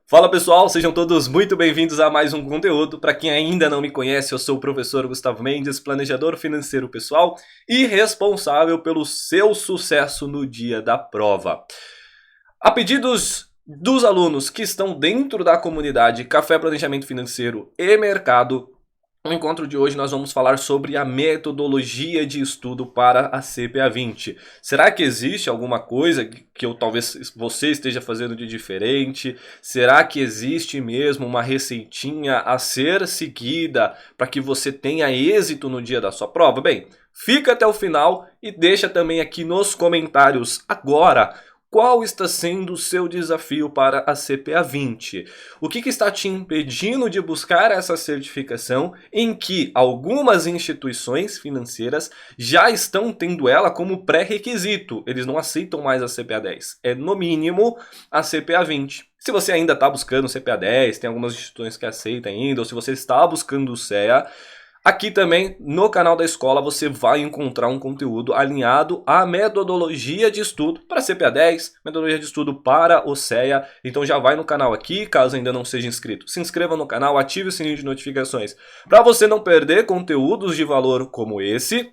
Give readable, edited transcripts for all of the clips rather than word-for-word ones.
Fala pessoal, sejam todos muito bem-vindos a mais um conteúdo. Para quem ainda não me conhece, eu sou o professor Gustavo Mendes, planejador financeiro pessoal e responsável pelo seu sucesso no dia da prova. A pedidos dos alunos que estão dentro da comunidade Café Planejamento Financeiro e Mercado, no encontro de hoje nós vamos falar sobre a metodologia de estudo para a CPA 20. Será que existe alguma coisa que talvez você esteja fazendo de diferente? Será que existe mesmo uma receitinha a ser seguida para que você tenha êxito no dia da sua prova? Bem, fica até o final e deixa também aqui nos comentários agora qual está sendo o seu desafio para a CPA 20? O que está te impedindo de buscar essa certificação em que algumas instituições financeiras já estão tendo ela como pré-requisito? Eles não aceitam mais a CPA 10, é no mínimo a CPA 20. Se você ainda está buscando o CPA 10, tem algumas instituições que aceitam ainda, ou se você está buscando o CEA, aqui também no canal da escola você vai encontrar um conteúdo alinhado à metodologia de estudo para CPA 10, metodologia de estudo para o CEA. Então já vai no canal aqui, caso ainda não seja inscrito. Se inscreva no canal, ative o sininho de notificações para você não perder conteúdos de valor como esse.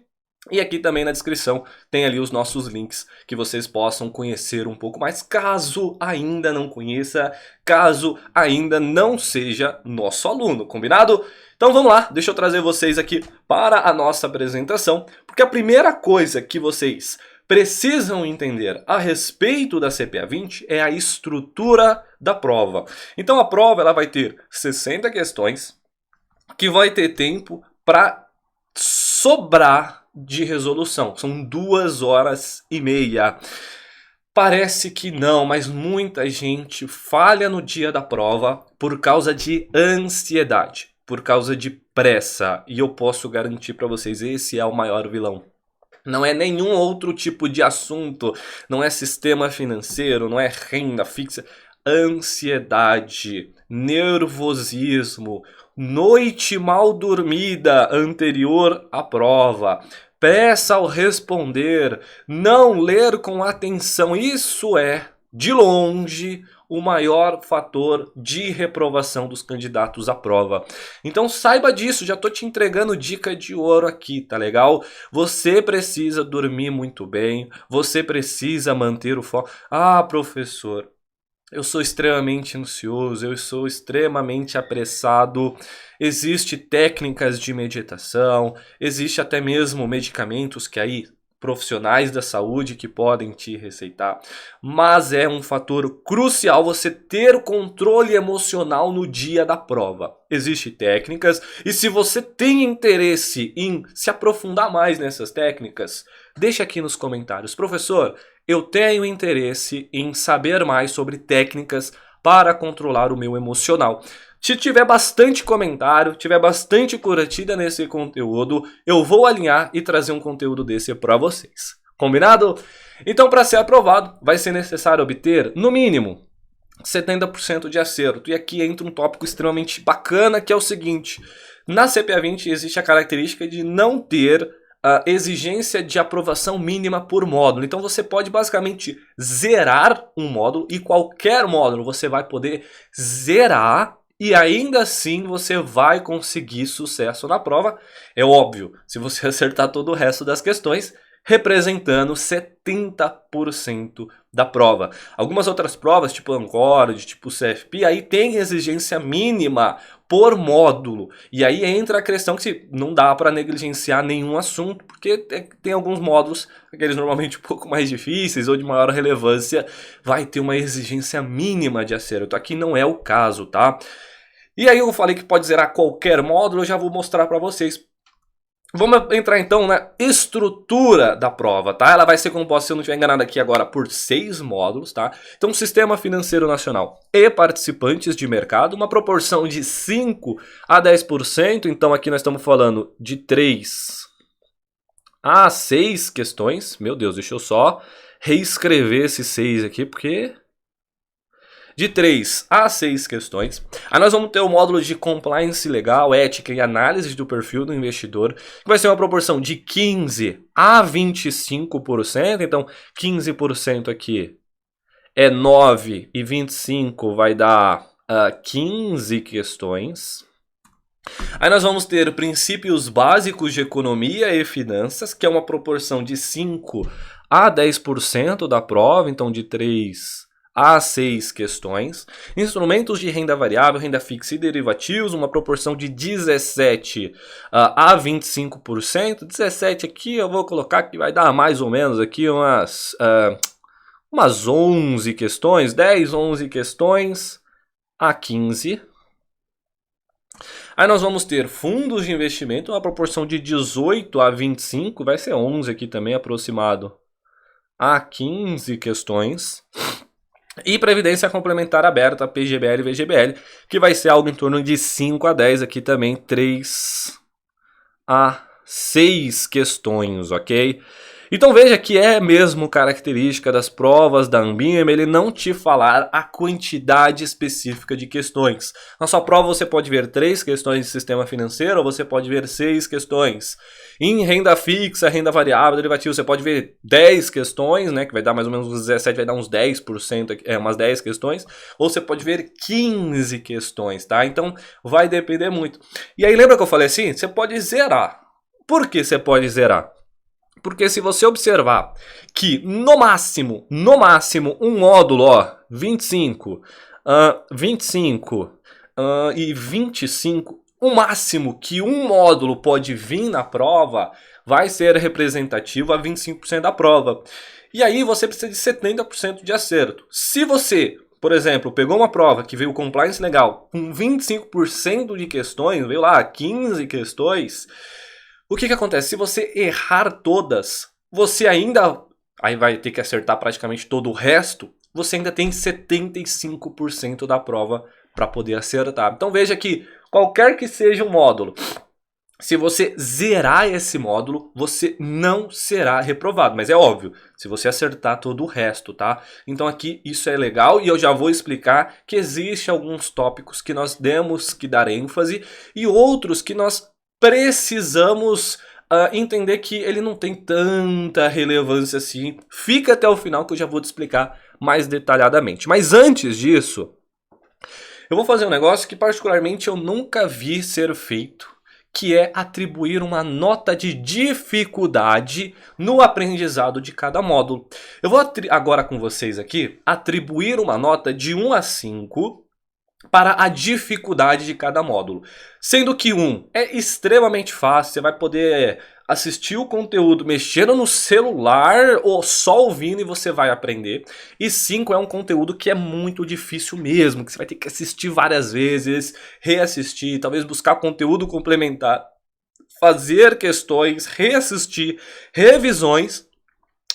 E aqui também na descrição tem ali os nossos links que vocês possam conhecer um pouco mais, caso ainda não conheça, caso ainda não seja nosso aluno, combinado? Então vamos lá, deixa eu trazer vocês aqui para a nossa apresentação, porque a primeira coisa que vocês precisam entender a respeito da CPA 20 é a estrutura da prova. Então a prova ela vai ter 60 questões, que vai ter tempo para sobrar de resolução. São 2h30. Parece que não, mas muita gente falha no dia da prova por causa de ansiedade, por causa de pressa. E eu posso garantir para vocês, esse é o maior vilão. Não é nenhum outro tipo de assunto, não é sistema financeiro, não é renda fixa. Ansiedade, nervosismo, noite mal dormida anterior à prova, pressa ao responder, não ler com atenção. Isso é, de longe, o maior fator de reprovação dos candidatos à prova. Então saiba disso, já tô te entregando dica de ouro aqui, tá legal? Você precisa dormir muito bem, você precisa manter o foco. Ah, professor, eu sou extremamente ansioso, eu sou extremamente apressado. Existem técnicas de meditação, existe até mesmo medicamentos que aí profissionais da saúde que podem te receitar, mas é um fator crucial você ter controle emocional no dia da prova. Existem técnicas e se você tem interesse em se aprofundar mais nessas técnicas, deixa aqui nos comentários. Professor, eu tenho interesse em saber mais sobre técnicas para controlar o meu emocional. Se tiver bastante comentário, tiver bastante curtida nesse conteúdo, eu vou alinhar e trazer um conteúdo desse para vocês. Combinado? Então, para ser aprovado, vai ser necessário obter, no mínimo, 70% de acerto. E aqui entra um tópico extremamente bacana, que é o seguinte. Na CPA 20 existe a característica de não ter a exigência de aprovação mínima por módulo. Então você pode basicamente zerar um módulo e qualquer módulo você vai poder zerar e ainda assim você vai conseguir sucesso na prova. É óbvio, se você acertar todo o resto das questões, representando 70% da prova. Algumas outras provas, tipo Ancord, tipo CFP, aí tem exigência mínima por módulo. E aí entra a questão que não dá para negligenciar nenhum assunto, porque tem alguns módulos, aqueles normalmente um pouco mais difíceis ou de maior relevância, vai ter uma exigência mínima de acerto. Aqui não é o caso, tá? E aí eu falei que pode zerar qualquer módulo, eu já vou mostrar para vocês. Vamos entrar então na estrutura da prova, tá? Ela vai ser composta, se eu não estiver enganado aqui agora, por 6 módulos, tá? Então, Sistema Financeiro Nacional e participantes de mercado, uma proporção de 5 a 10%. Então, aqui nós estamos falando de 3 a 6 questões. Meu Deus, deixa eu só reescrever esses 6 aqui, porque... De 3 a 6 questões. Aí nós vamos ter o módulo de compliance legal, ética e análise do perfil do investidor, que vai ser uma proporção de 15 a 25%. Então, 15% aqui é 9 e 25 vai dar 15 questões. Aí nós vamos ter princípios básicos de economia e finanças, que é uma proporção de 5 a 10% da prova, então de 3 a 6 questões. Instrumentos de renda variável, renda fixa e derivativos, uma proporção de 17 a 25%. 17 aqui eu vou colocar que vai dar mais ou menos aqui umas 11 questões, 10, 11 questões a 15. Aí nós vamos ter fundos de investimento, uma proporção de 18 a 25, vai ser 11 aqui também aproximado, a 15 questões. E previdência complementar aberta, PGBL e VGBL, que vai ser algo em torno de 5 a 10 aqui também, 3 a 6 questões, ok? Então veja que é mesmo característica das provas da Anbim ele não te falar a quantidade específica de questões. Na sua prova você pode ver 3 questões de sistema financeiro ou você pode ver 6 questões. Em renda fixa, renda variável, derivativo, você pode ver 10 questões, né, que vai dar mais ou menos uns 17, vai dar uns 10%, umas 10 questões, ou você pode ver 15 questões, tá? Então vai depender muito. E aí lembra que eu falei assim? Você pode zerar. Por que você pode zerar? Porque se você observar que no máximo, um módulo, ó, 25 e 25, o máximo que um módulo pode vir na prova vai ser representativo a 25% da prova. E aí você precisa de 70% de acerto. Se você, por exemplo, pegou uma prova que veio compliance legal com 25% de questões, veio lá 15 questões... O que acontece? Se você errar todas, você ainda aí vai ter que acertar praticamente todo o resto, você ainda tem 75% da prova para poder acertar. Então veja que qualquer que seja o módulo, se você zerar esse módulo, você não será reprovado. Mas é óbvio, se você acertar todo o resto, tá? Então aqui isso é legal e eu já vou explicar que existem alguns tópicos que nós temos que dar ênfase e outros que nós precisamos entender que ele não tem tanta relevância assim. Fica até o final que eu já vou te explicar mais detalhadamente. Mas antes disso, eu vou fazer um negócio que particularmente eu nunca vi ser feito, que é atribuir uma nota de dificuldade no aprendizado de cada módulo. Eu vou agora com vocês aqui atribuir uma nota de 1 a 5 para a dificuldade de cada módulo. Sendo que 1 é extremamente fácil, você vai poder assistir o conteúdo mexendo no celular ou só ouvindo e você vai aprender. E 5 é um conteúdo que é muito difícil mesmo, que você vai ter que assistir várias vezes, reassistir, talvez buscar conteúdo complementar, fazer questões, reassistir, revisões,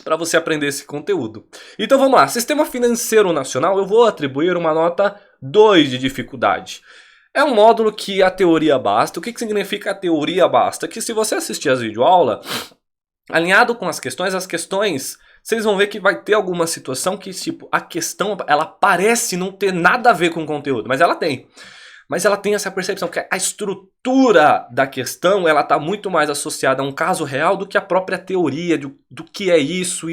para você aprender esse conteúdo. Então vamos lá, Sistema Financeiro Nacional, eu vou atribuir uma nota 2 de dificuldade. É um módulo que a teoria basta. O que significa a teoria basta? Que se você assistir as videoaulas, alinhado com as questões, vocês vão ver que vai ter alguma situação que, tipo, a questão, ela parece não ter nada a ver com o conteúdo, mas ela tem. Mas ela tem essa percepção que a estrutura da questão ela está muito mais associada a um caso real do que a própria teoria do que é isso,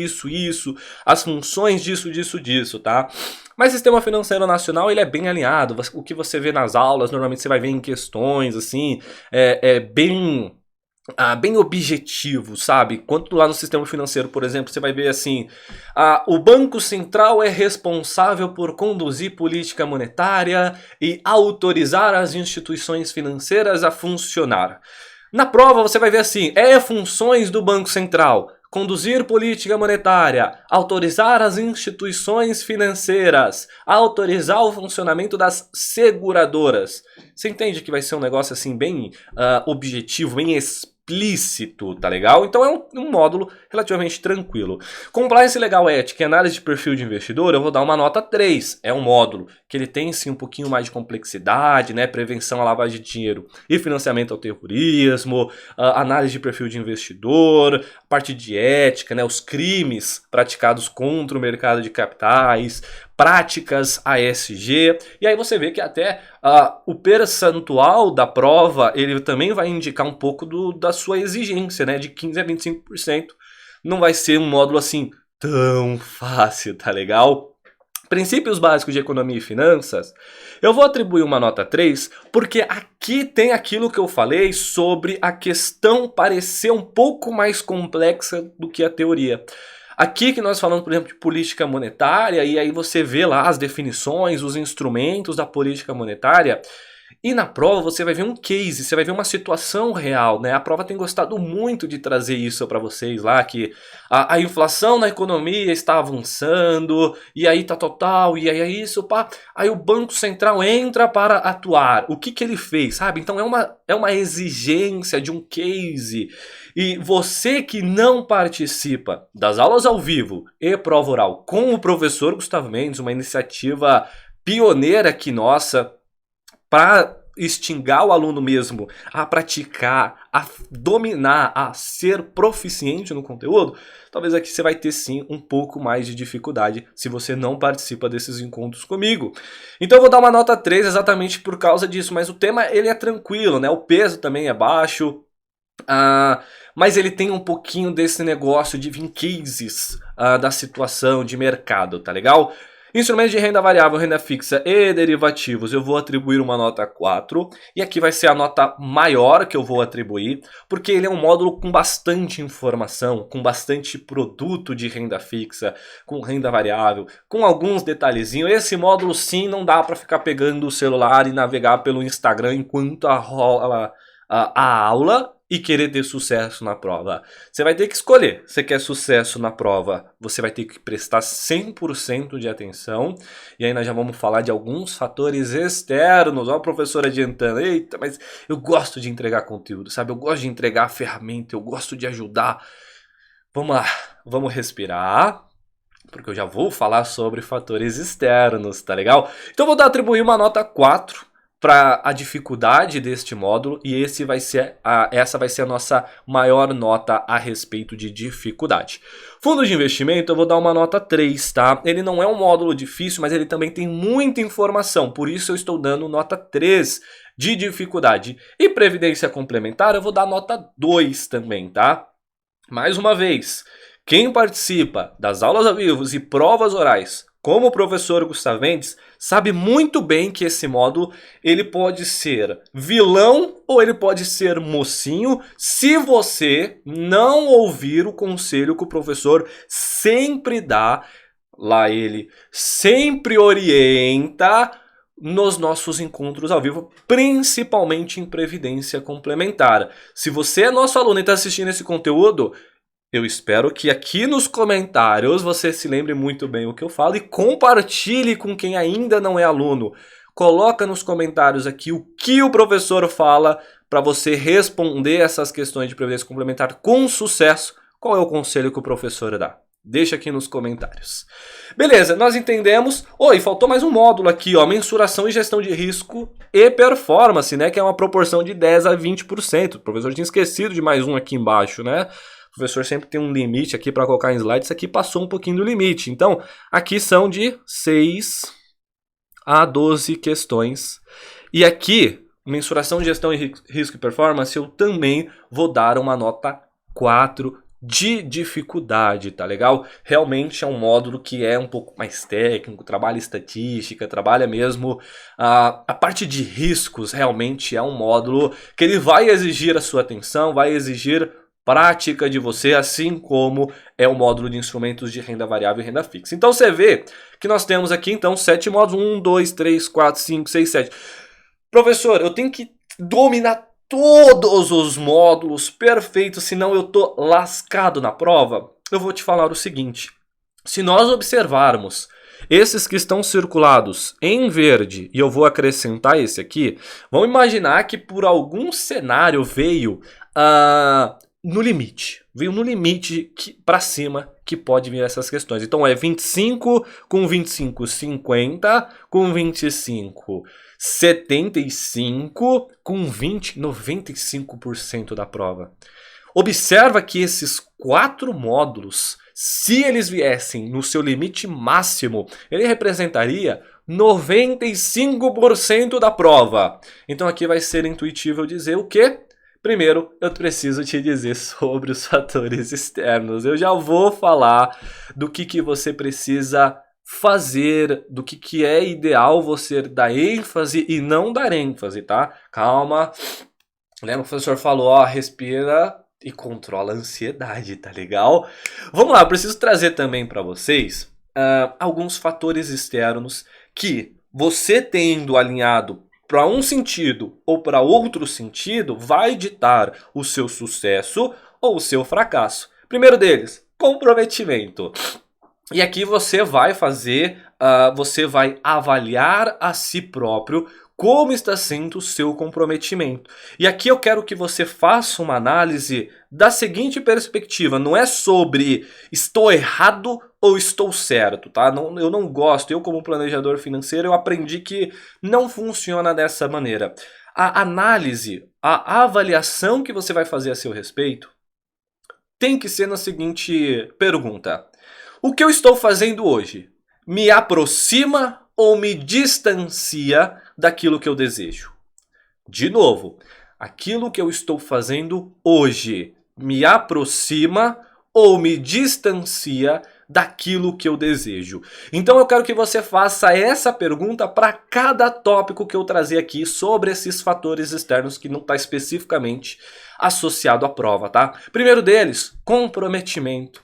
as funções disso, tá? Mas o Sistema Financeiro Nacional ele é bem alinhado. O que você vê nas aulas, normalmente você vai ver em questões, assim, bem objetivo, sabe? Quanto lá no sistema financeiro, por exemplo, você vai ver assim, o Banco Central é responsável por conduzir política monetária e autorizar as instituições financeiras a funcionar. Na prova você vai ver assim, funções do Banco Central: conduzir política monetária, autorizar as instituições financeiras, autorizar o funcionamento das seguradoras. Você entende que vai ser um negócio assim bem objetivo, bem explícito, tá legal? Então é um módulo relativamente tranquilo. Compliance Legal Ética e Análise de Perfil de Investidor, eu vou dar uma nota 3. É um módulo que ele tem sim um pouquinho mais de complexidade, né? Prevenção à lavagem de dinheiro e financiamento ao terrorismo, análise de perfil de investidor, parte de ética, né? Os crimes praticados contra o mercado de capitais, práticas ASG, e aí você vê que até o percentual da prova ele também vai indicar um pouco da sua exigência, né? De 15 a 25%. Não vai ser um módulo assim tão fácil, tá legal? Princípios básicos de economia e finanças, eu vou atribuir uma nota 3, porque aqui tem aquilo que eu falei sobre a questão parecer um pouco mais complexa do que a teoria. Aqui que nós falamos, por exemplo, de política monetária, e aí você vê lá as definições, os instrumentos da política monetária, e na prova você vai ver um case, você vai ver uma situação real, né? A prova tem gostado muito de trazer isso para vocês lá, que a inflação na economia está avançando, e aí tá total, e aí é isso, pá. Aí o Banco Central entra para atuar. O que ele fez, sabe? Então é uma exigência de um case. E você que não participa das aulas ao vivo e prova oral com o professor Gustavo Mendes, uma iniciativa pioneira aqui nossa, para instigar o aluno mesmo a praticar, a dominar, a ser proficiente no conteúdo, talvez aqui você vai ter sim um pouco mais de dificuldade se você não participa desses encontros comigo. Então eu vou dar uma nota 3 exatamente por causa disso, mas o tema ele é tranquilo, né? O peso também é baixo, mas ele tem um pouquinho desse negócio de vir cases da situação de mercado, tá legal? Instrumentos de renda variável, renda fixa e derivativos, eu vou atribuir uma nota 4. E aqui vai ser a nota maior que eu vou atribuir, porque ele é um módulo com bastante informação, com bastante produto de renda fixa, com renda variável, com alguns detalhezinhos. Esse módulo sim não dá para ficar pegando o celular e navegar pelo Instagram enquanto rola a aula e querer ter sucesso na prova. Você vai ter que escolher. Você quer sucesso na prova, você vai ter que prestar 100% de atenção. E aí nós já vamos falar de alguns fatores externos. Ó, o professor adiantando. Eita, mas eu gosto de entregar conteúdo, sabe? Eu gosto de entregar a ferramenta, eu gosto de ajudar. Vamos lá, vamos respirar, porque eu já vou falar sobre fatores externos, tá legal? Então eu vou atribuir uma nota 4 para a dificuldade deste módulo, e essa vai ser a nossa maior nota a respeito de dificuldade. Fundo de investimento eu vou dar uma nota 3, tá? Ele não é um módulo difícil, mas ele também tem muita informação, por isso eu estou dando nota 3 de dificuldade. E previdência complementar eu vou dar nota 2 também, tá? Mais uma vez, quem participa das aulas ao vivo e provas orais como o professor Gustavo Mendes, sabe muito bem que esse módulo ele pode ser vilão ou ele pode ser mocinho se você não ouvir o conselho que o professor sempre dá, lá ele sempre orienta nos nossos encontros ao vivo, principalmente em previdência complementar. Se você é nosso aluno e está assistindo esse conteúdo, eu espero que aqui nos comentários você se lembre muito bem o que eu falo e compartilhe com quem ainda não é aluno. Coloca nos comentários aqui o que o professor fala para você responder essas questões de previdência complementar com sucesso. Qual é o conselho que o professor dá? Deixa aqui nos comentários. Beleza, nós entendemos. E faltou mais um módulo aqui, ó, mensuração e gestão de risco e performance, né, que é uma proporção de 10 a 20%. O professor tinha esquecido de mais um aqui embaixo, né? O professor sempre tem um limite aqui para colocar em slide, isso aqui passou um pouquinho do limite. Então, aqui são de 6 a 12 questões. E aqui, mensuração, gestão e risco e performance, eu também vou dar uma nota 4 de dificuldade, tá legal? Realmente é um módulo que é um pouco mais técnico, trabalha estatística, trabalha mesmo a parte de riscos. Realmente é um módulo que ele vai exigir a sua atenção, vai exigir prática de você, assim como é o módulo de instrumentos de renda variável e renda fixa. Então você vê que nós temos aqui então 7 módulos, 1, 2, 3, 4, 5, 6, 7. Professor, eu tenho que dominar todos os módulos perfeitos, senão eu tô lascado na prova. Eu vou te falar o seguinte, se nós observarmos esses que estão circulados em verde, e eu vou acrescentar esse aqui, vamos imaginar que por algum cenário veio no limite. Veio no limite para cima que pode vir essas questões. Então é 25, com 25, 50, com 25, 75, com 20, 95% da prova. Observa que esses 4 módulos, se eles viessem no seu limite máximo, ele representaria 95% da prova. Então aqui vai ser intuitivo dizer o quê? Primeiro, eu preciso te dizer sobre os fatores externos. Eu já vou falar do que você precisa fazer, do que é ideal você dar ênfase e não dar ênfase, tá? Calma. Lembra que o professor falou, ó, respira e controla a ansiedade, tá legal? Vamos lá, eu preciso trazer também para vocês alguns fatores externos que você tendo alinhado para um sentido ou para outro sentido vai ditar o seu sucesso ou o seu fracasso. Primeiro deles, comprometimento. E aqui você vai fazer, você vai avaliar a si próprio como está sendo o seu comprometimento. E aqui eu quero que você faça uma análise da seguinte perspectiva. Não é sobre estou errado ou estou certo, tá? Não, eu não gosto, eu como planejador financeiro, eu aprendi que não funciona dessa maneira. A análise, a avaliação que você vai fazer a seu respeito tem que ser na seguinte pergunta. O que eu estou fazendo hoje me aproxima ou me distancia daquilo que eu desejo? De novo, aquilo que eu estou fazendo hoje me aproxima ou me distancia daquilo que eu desejo? Então eu quero que você faça essa pergunta para cada tópico que eu trazer aqui sobre esses fatores externos que não está especificamente associado à prova, tá? Primeiro deles, comprometimento.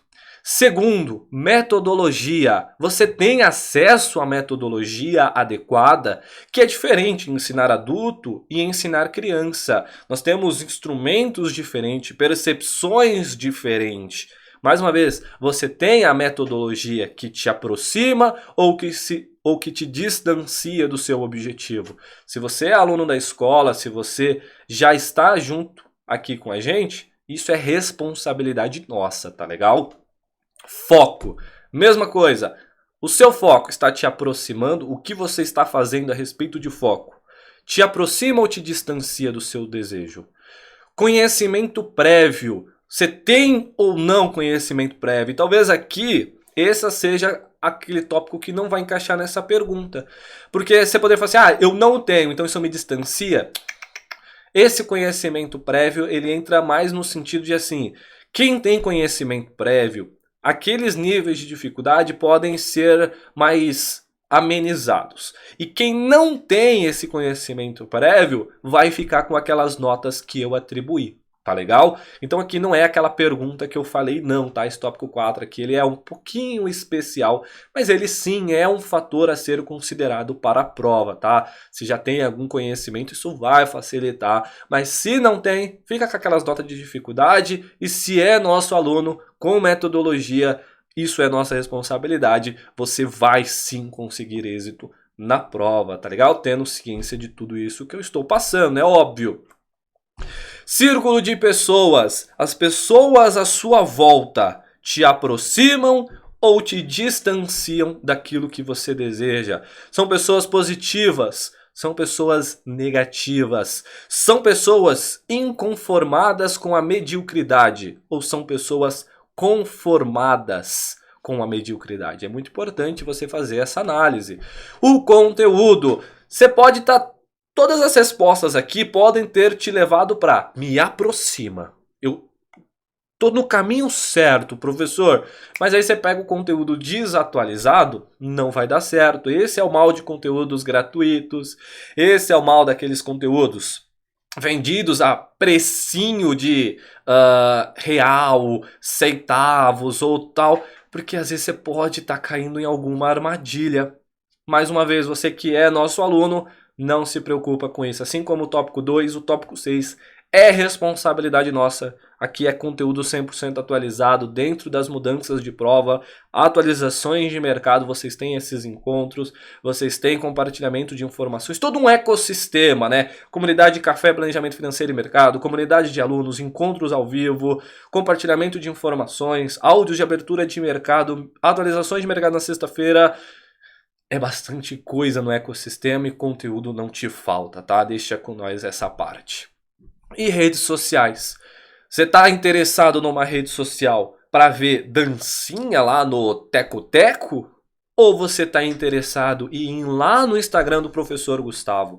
Segundo, metodologia. Você tem acesso à metodologia adequada, que é diferente em ensinar adulto e ensinar criança. Nós temos instrumentos diferentes, percepções diferentes. Mais uma vez, você tem a metodologia que te aproxima ou que te distancia do seu objetivo. Se você é aluno da escola, se você já está junto aqui com a gente, isso é responsabilidade nossa, tá legal? Foco. Mesma coisa. O seu foco está te aproximando? O que você está fazendo a respeito de foco? Te aproxima ou te distancia do seu desejo? Conhecimento prévio. Você tem ou não conhecimento prévio? E talvez aqui, esse seja aquele tópico que não vai encaixar nessa pergunta. Porque você poderia falar assim, eu não tenho, então isso me distancia. Esse conhecimento prévio, ele entra mais no sentido de assim, quem tem conhecimento prévio, aqueles níveis de dificuldade podem ser mais amenizados. E quem não tem esse conhecimento prévio vai ficar com aquelas notas que eu atribuí. Tá legal? Então aqui não é aquela pergunta que eu falei não, tá? Esse tópico 4 aqui, ele é um pouquinho especial, mas ele sim é um fator a ser considerado para a prova, tá? Se já tem algum conhecimento, isso vai facilitar, mas se não tem, fica com aquelas notas de dificuldade, e se é nosso aluno com metodologia, isso é nossa responsabilidade, você vai sim conseguir êxito na prova, tá legal? Tendo ciência de tudo isso que eu estou passando, é óbvio. Círculo de pessoas. As pessoas à sua volta te aproximam ou te distanciam daquilo que você deseja? São pessoas positivas? São pessoas negativas? São pessoas inconformadas com a mediocridade? Ou são pessoas conformadas com a mediocridade? É muito importante você fazer essa análise. O conteúdo. Você pode estar... Todas as respostas aqui podem ter te levado para me aproxima. Eu tô no caminho certo, professor. Mas aí você pega o conteúdo desatualizado, não vai dar certo. Esse é o mal de conteúdos gratuitos. Esse é o mal daqueles conteúdos vendidos a precinho de real, centavos ou tal. Porque às vezes você pode estar caindo em alguma armadilha. Mais uma vez, você que é nosso aluno, não se preocupa com isso. Assim como o tópico 2, o tópico 6 é responsabilidade nossa. Aqui é conteúdo 100% atualizado dentro das mudanças de prova, atualizações de mercado, vocês têm esses encontros, vocês têm compartilhamento de informações, todo um ecossistema, né? Comunidade de café, planejamento financeiro e mercado, comunidade de alunos, encontros ao vivo, compartilhamento de informações, áudios de abertura de mercado, atualizações de mercado na sexta-feira. É bastante coisa no ecossistema e conteúdo não te falta, tá? Deixa com nós essa parte. E redes sociais. Você tá interessado numa rede social para ver dancinha lá no Teco-Teco? Ou você tá interessado em ir lá no Instagram do Professor Gustavo?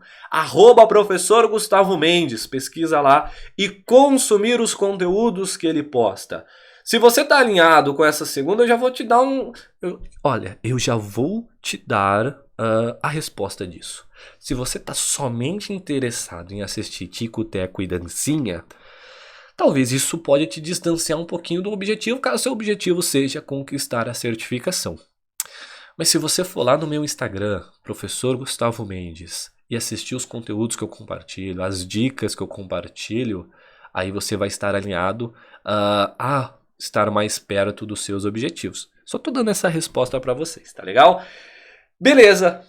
@Professor Gustavo Mendes. Pesquisa lá e consumir os conteúdos que ele posta. Se você está alinhado com essa segunda, eu já vou te dar eu já vou te dar a resposta disso. Se você está somente interessado em assistir Tico, Teco e Dancinha, talvez isso pode te distanciar um pouquinho do objetivo, caso seu objetivo seja conquistar a certificação. Mas se você for lá no meu Instagram, Professor Gustavo Mendes, e assistir os conteúdos que eu compartilho, as dicas que eu compartilho, aí você vai estar alinhado a estar mais perto dos seus objetivos. Só tô dando essa resposta para vocês, tá legal? Beleza.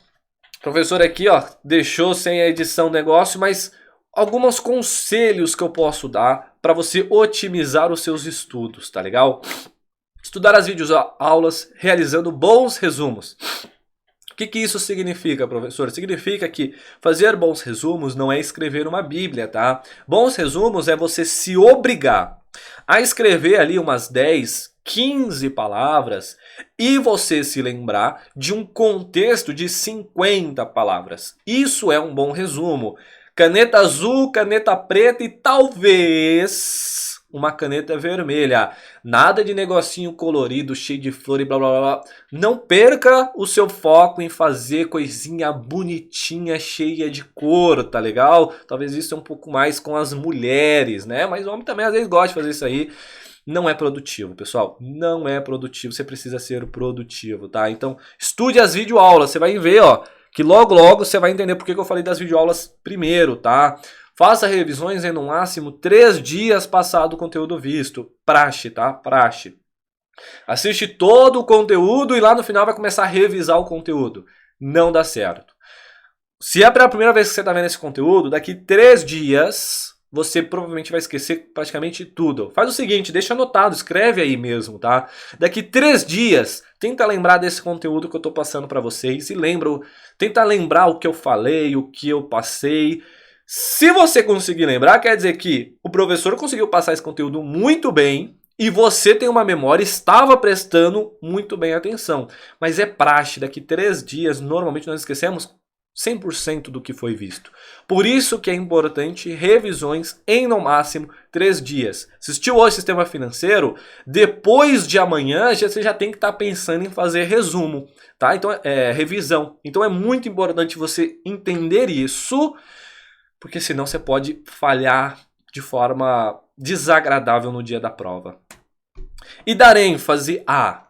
O professor aqui, ó, deixou sem a edição o negócio, mas alguns conselhos que eu posso dar para você otimizar os seus estudos, tá legal? Estudar as videoaulas realizando bons resumos. O que isso significa, professor? Significa que fazer bons resumos não é escrever uma bíblia, tá? Bons resumos é você se obrigar a escrever ali umas 10, 15 palavras e você se lembrar de um contexto de 50 palavras. Isso é um bom resumo. Caneta azul, caneta preta e talvez uma caneta vermelha. Nada de negocinho colorido, cheio de flor e blá blá blá. Não perca o seu foco em fazer coisinha bonitinha, cheia de cor, tá legal? Talvez isso é um pouco mais com as mulheres, né? Mas o homem também às vezes gosta de fazer isso aí. Não é produtivo, pessoal. Não é produtivo. Você precisa ser produtivo, tá? Então, estude as videoaulas. Você vai ver, ó, que logo você vai entender por que eu falei das videoaulas primeiro, tá? Faça revisões em no máximo 3 dias passado o conteúdo visto. Praxe, tá? Praxe. Assiste todo o conteúdo e lá no final vai começar a revisar o conteúdo. Não dá certo. Se é pela primeira vez que você está vendo esse conteúdo, daqui 3 dias você provavelmente vai esquecer praticamente tudo. Faz o seguinte, deixa anotado, escreve aí mesmo, tá? Daqui 3 dias, tenta lembrar desse conteúdo que eu estou passando para vocês e tenta lembrar o que eu falei, o que eu passei. Se você conseguir lembrar, quer dizer que o professor conseguiu passar esse conteúdo muito bem e você tem uma memória, estava prestando muito bem atenção. Mas é praxe, daqui 3 dias, normalmente nós esquecemos 100% do que foi visto. Por isso que é importante revisões em no máximo 3 dias. Assistiu hoje o Sistema Financeiro? Depois de amanhã você já tem que estar pensando em fazer resumo, tá? Então revisão. Então é muito importante você entender isso, porque senão você pode falhar de forma desagradável no dia da prova. E dar ênfase a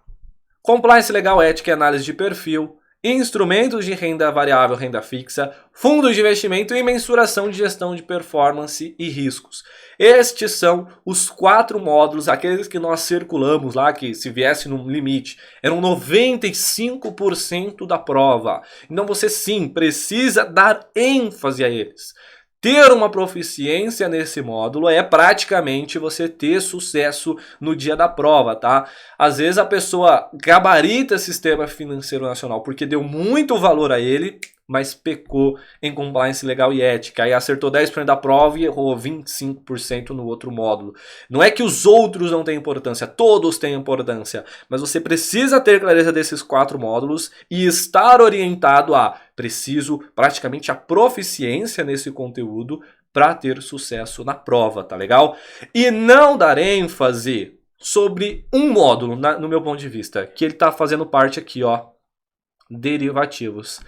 compliance legal, ética e análise de perfil, instrumentos de renda variável, renda fixa, fundos de investimento e mensuração de gestão de performance e riscos. Estes são os 4 módulos, aqueles que nós circulamos lá, que se viesse no limite, eram 95% da prova. Então você sim precisa dar ênfase a eles. Ter uma proficiência nesse módulo é praticamente você ter sucesso no dia da prova, tá? Às vezes a pessoa gabarita Sistema Financeiro Nacional porque deu muito valor a ele, mas pecou em compliance legal e ética. Aí acertou 10% da prova e errou 25% no outro módulo. Não é que os outros não têm importância, todos têm importância. Mas você precisa ter clareza desses 4 módulos e estar orientado a preciso praticamente a proficiência nesse conteúdo para ter sucesso na prova, tá legal? E não dar ênfase sobre um módulo, no meu ponto de vista, que ele está fazendo parte aqui, ó, derivativos.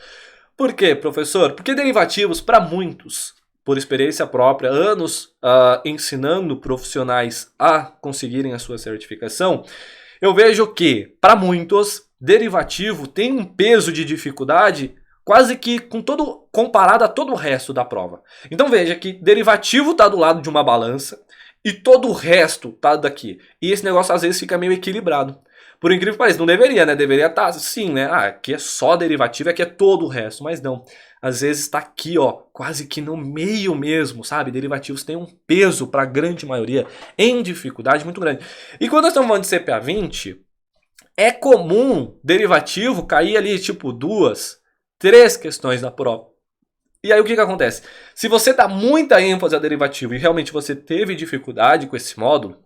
Por quê, professor? Porque derivativos, para muitos, por experiência própria, anos ensinando profissionais a conseguirem a sua certificação, eu vejo que, para muitos, derivativo tem um peso de dificuldade quase que comparado a todo o resto da prova. Então veja que derivativo está do lado de uma balança e todo o resto está daqui. E esse negócio às vezes fica meio equilibrado. Por incrível que pareça, não deveria, né? Deveria estar sim, né? Aqui é só derivativo, aqui é todo o resto. Mas não. Às vezes está aqui, ó, quase que no meio mesmo, sabe? Derivativos têm um peso para a grande maioria em dificuldade muito grande. E quando nós estamos falando de CPA 20, é comum derivativo cair ali tipo 2, 3 questões na prova. E aí o que acontece? Se você dá muita ênfase a derivativo e realmente você teve dificuldade com esse módulo,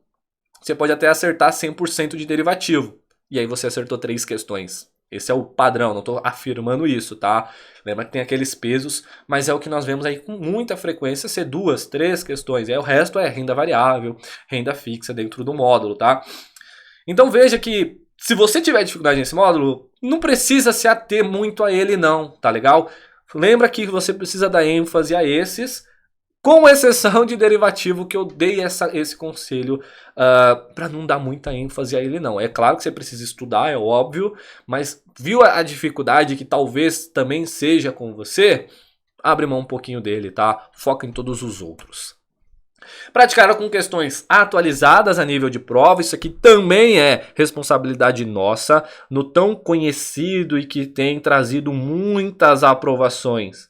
você pode até acertar 100% de derivativo. E aí você acertou 3 questões. Esse é o padrão, não estou afirmando isso, tá? Lembra que tem aqueles pesos, mas é o que nós vemos aí com muita frequência ser 2, 3 questões. E aí o resto é renda variável, renda fixa dentro do módulo, tá? Então veja que se você tiver dificuldade nesse módulo, não precisa se ater muito a ele não, tá legal? Lembra que você precisa dar ênfase a esses, com exceção de derivativo, que eu dei esse conselho para não dar muita ênfase a ele não. É claro que você precisa estudar, é óbvio, mas viu a dificuldade que talvez também seja com você? Abre mão um pouquinho dele, tá? Foca em todos os outros. Praticar com questões atualizadas a nível de prova, isso aqui também é responsabilidade nossa, no tão conhecido e que tem trazido muitas aprovações,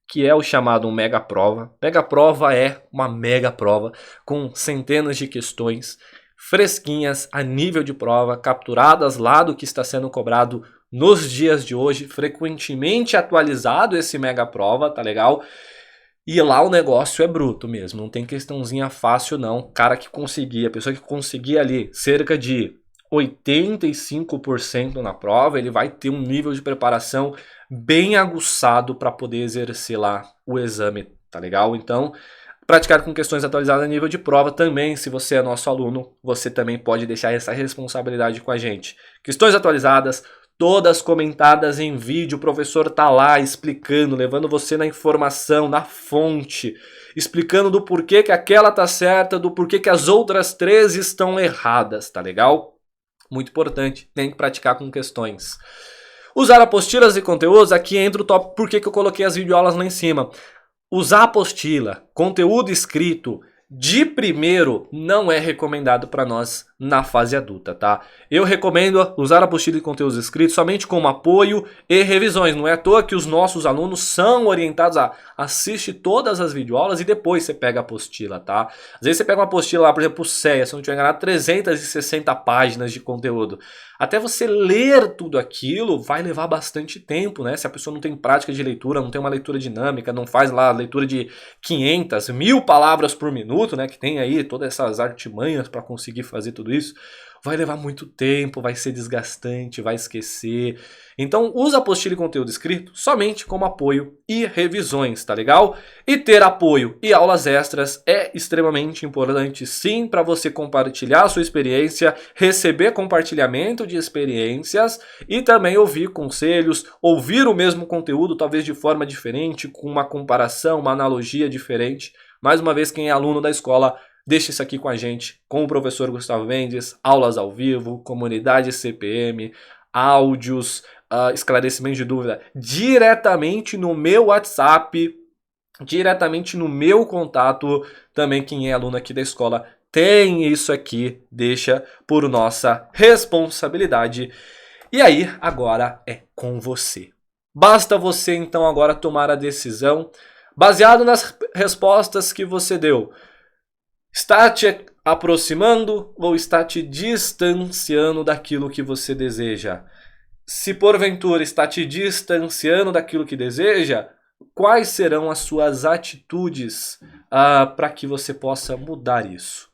que é o chamado mega prova. Mega prova é uma mega prova com centenas de questões fresquinhas a nível de prova, capturadas lá do que está sendo cobrado nos dias de hoje, frequentemente atualizado esse mega prova, tá legal? E lá o negócio é bruto mesmo, não tem questãozinha fácil não. Cara que conseguia, a pessoa que conseguia ali cerca de 85% na prova, ele vai ter um nível de preparação bem aguçado para poder exercer lá o exame, tá legal? Então, praticar com questões atualizadas a nível de prova também, se você é nosso aluno, você também pode deixar essa responsabilidade com a gente. Questões atualizadas, todas comentadas em vídeo, o professor tá lá explicando, levando você na informação, na fonte, explicando do porquê que aquela tá certa, do porquê que as outras 3 estão erradas, tá legal? Muito importante, tem que praticar com questões. Usar apostilas e conteúdos, aqui entra o top, por que eu coloquei as videoaulas lá em cima. Usar apostila, conteúdo escrito, de primeiro não é recomendado para nós na fase adulta, tá? Eu recomendo usar a apostila e conteúdos escritos somente como apoio e revisões. Não é à toa que os nossos alunos são orientados a assistir todas as videoaulas e depois você pega a apostila, tá? Às vezes você pega uma apostila lá, por exemplo, o CEA, se eu não tiver enganado, 360 páginas de conteúdo. Até você ler tudo aquilo vai levar bastante tempo, né? Se a pessoa não tem prática de leitura, não tem uma leitura dinâmica, não faz lá a leitura de 500, 1000 palavras por minuto, né? Que tem aí todas essas artimanhas para conseguir fazer tudo isso, vai levar muito tempo, vai ser desgastante, vai esquecer. Então usa apostila e conteúdo escrito somente como apoio e revisões, tá legal? E ter apoio e aulas extras é extremamente importante sim para você compartilhar a sua experiência, receber compartilhamento de experiências e também ouvir conselhos, ouvir o mesmo conteúdo talvez de forma diferente, com uma comparação, uma analogia diferente. Mais uma vez, quem é aluno da escola, deixa isso aqui com a gente, com o professor Gustavo Mendes, aulas ao vivo, comunidade CPM, áudios, esclarecimento de dúvida, diretamente no meu WhatsApp, diretamente no meu contato. Também quem é aluno aqui da escola tem isso aqui, deixa por nossa responsabilidade. E aí, agora é com você. Basta você então agora tomar a decisão, baseado nas respostas que você deu. Está te aproximando ou está te distanciando daquilo que você deseja? Se porventura está te distanciando daquilo que deseja, quais serão as suas atitudes para que você possa mudar isso?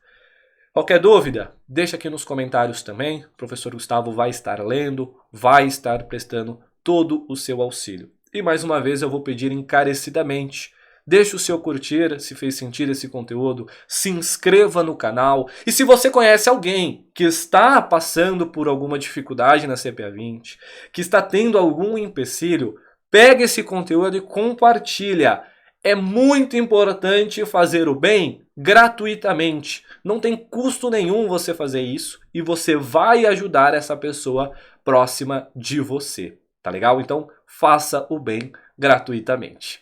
Qualquer dúvida, deixa aqui nos comentários também. O professor Gustavo vai estar lendo, vai estar prestando todo o seu auxílio. E mais uma vez eu vou pedir encarecidamente, deixe o seu curtir se fez sentido esse conteúdo, se inscreva no canal e se você conhece alguém que está passando por alguma dificuldade na CPA 20, que está tendo algum empecilho, pega esse conteúdo e compartilha. É muito importante fazer o bem gratuitamente. Não tem custo nenhum você fazer isso e você vai ajudar essa pessoa próxima de você, tá legal? Então faça o bem gratuitamente.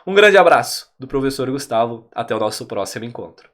Um grande abraço do professor Gustavo, até o nosso próximo encontro.